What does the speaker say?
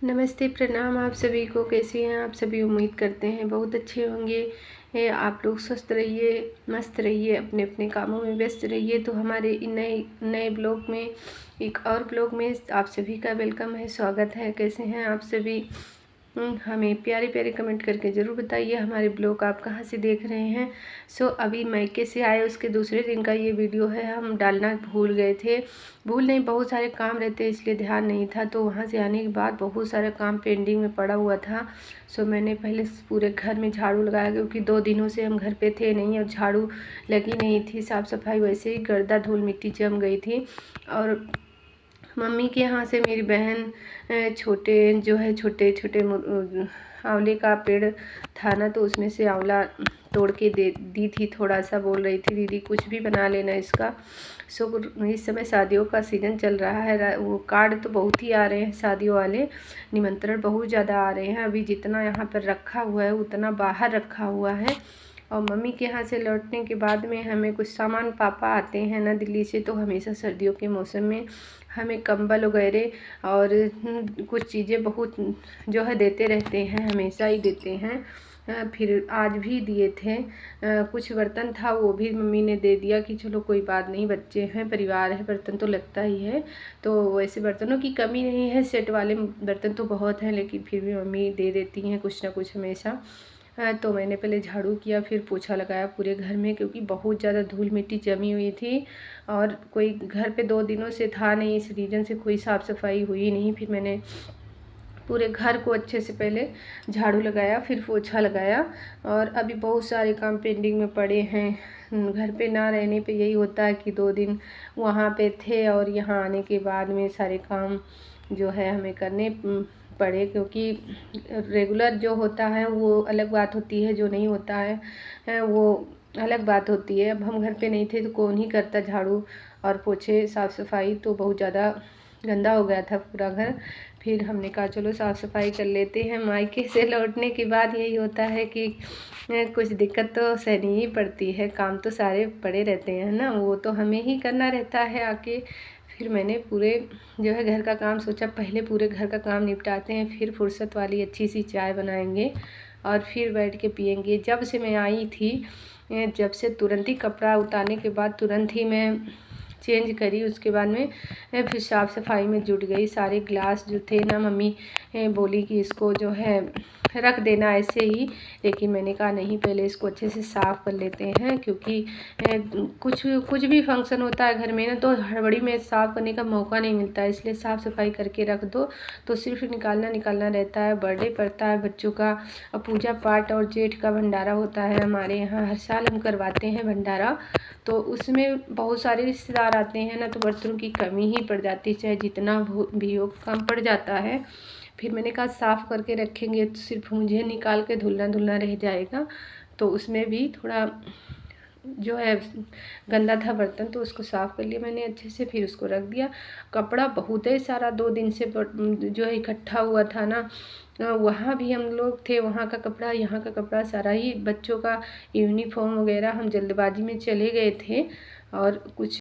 नमस्ते, प्रणाम आप सभी को। कैसे हैं आप सभी? उम्मीद करते हैं बहुत अच्छे होंगे। आप लोग स्वस्थ रहिए, मस्त रहिए, अपने अपने कामों में व्यस्त रहिए। तो हमारे नए नए ब्लॉग में, एक और ब्लॉग में आप सभी का वेलकम है, स्वागत है। कैसे हैं आप सभी? हमें प्यारे प्यारे कमेंट करके ज़रूर बताइए हमारे ब्लॉग आप कहाँ से देख रहे हैं। अभी मायके से आए उसके दूसरे दिन का ये वीडियो है। हम डालना भूल गए थे, भूल नहीं, बहुत सारे काम रहते इसलिए ध्यान नहीं था। तो वहाँ से आने के बाद बहुत सारा काम पेंडिंग में पड़ा हुआ था। मैंने पहले पूरे घर में झाड़ू लगाया, क्योंकि 2 दिनों से हम घर पे थे नहीं और झाड़ू लगी नहीं थी। साफ़ सफाई वैसे ही गर्दा धूल मिट्टी जम गई थी। और मम्मी के यहाँ से मेरी बहन छोटे जो है छोटे छोटे आंवले का पेड़ था ना, तो उसमें से आंवला तोड़ के दे दी थी। थोड़ा सा बोल रही थी, दीदी कुछ भी बना लेना इसका। इस समय शादियों का सीज़न चल रहा है। वो कार्ड तो बहुत ही आ रहे हैं, शादियों वाले निमंत्रण बहुत ज़्यादा आ रहे हैं। अभी जितना यहाँ पर रखा हुआ है उतना बाहर रखा हुआ है। और मम्मी के यहाँ से लौटने के बाद में हमें कुछ सामान, पापा आते हैं ना दिल्ली से, तो हमेशा सर्दियों के मौसम में हमें कंबल वगैरह और कुछ चीज़ें बहुत जो है देते रहते हैं, हमेशा ही देते हैं। फिर आज भी दिए थे। कुछ बर्तन था वो भी मम्मी ने दे दिया कि चलो कोई बात नहीं, बच्चे हैं, परिवार है, बर्तन तो लगता ही है। तो वैसे बर्तनों की कमी नहीं है, सेट वाले बर्तन तो बहुत हैं, लेकिन फिर भी मम्मी दे देती हैं कुछ ना कुछ हमेशा। तो मैंने पहले झाड़ू किया, फिर पोछा लगाया पूरे घर में, क्योंकि बहुत ज़्यादा धूल मिट्टी जमी हुई थी और कोई घर पे 2 दिनों से था नहीं, इस रीज़न से कोई साफ़ सफाई हुई नहीं। फिर मैंने पूरे घर को अच्छे से पहले झाड़ू लगाया, फिर पोछा लगाया। और अभी बहुत सारे काम पेंडिंग में पड़े हैं। घर पे ना रहने पे यही होता है कि 2 दिन वहाँ पे थे और यहाँ आने के बाद में सारे काम जो है हमें करने पड़े, क्योंकि रेगुलर जो होता है वो अलग बात होती है, जो नहीं होता है वो अलग बात होती है। अब हम घर पे नहीं थे तो कौन ही करता झाड़ू और पोछे, साफ़ सफाई। तो बहुत ज़्यादा गंदा हो गया था पूरा घर। फिर हमने कहा चलो साफ़ सफाई कर लेते हैं। मायके से लौटने के बाद यही होता है कि कुछ दिक्कत तो सहनी ही पड़ती है। काम तो सारे पड़े रहते हैं ना, वो तो हमें ही करना रहता है आके। फिर मैंने पूरे जो है घर का काम सोचा, पहले पूरे घर का काम निपटाते हैं, फिर फुर्सत वाली अच्छी सी चाय बनाएंगे और फिर बैठ के पियेंगे। जब से मैं आई थी, जब से तुरंत ही कपड़ा उतारने के बाद तुरंत ही मैं चेंज करी। उसके बाद में फिर साफ़ सफाई में जुट गई। सारे ग्लास जो थे ना, मम्मी बोली कि इसको जो है रख देना ऐसे ही, लेकिन मैंने कहा नहीं, पहले इसको अच्छे से साफ़ कर लेते हैं, क्योंकि कुछ भी फंक्शन होता है घर में ना, तो हड़बड़ी में साफ़ करने का मौका नहीं मिलता है। इसलिए साफ़ सफाई करके रख दो तो सिर्फ निकालना रहता है। बर्थडे पड़ता है बच्चों का, और पूजा पाठ और जेठ का भंडारा होता है हमारे यहाँ, हर साल हम करवाते हैं भंडारा। तो उसमें बहुत सारे रिश्तेदार आते हैं ना, तो बर्तनों की कमी ही पड़ जाती है, चाहे जितना भी हो कम पड़ जाता है। फिर मैंने कहा साफ़ करके रखेंगे तो सिर्फ मुझे निकाल के धुलना रह जाएगा। तो उसमें भी थोड़ा जो है गंदा था बर्तन, तो उसको साफ़ कर लिया मैंने अच्छे से, फिर उसको रख दिया। कपड़ा बहुत है सारा, 2 दिन से जो है इकट्ठा हुआ था ना। वहाँ भी हम लोग थे, वहाँ का कपड़ा, यहाँ का कपड़ा, सारा ही बच्चों का यूनिफॉर्म वगैरह हम जल्दबाजी में चले गए थे और कुछ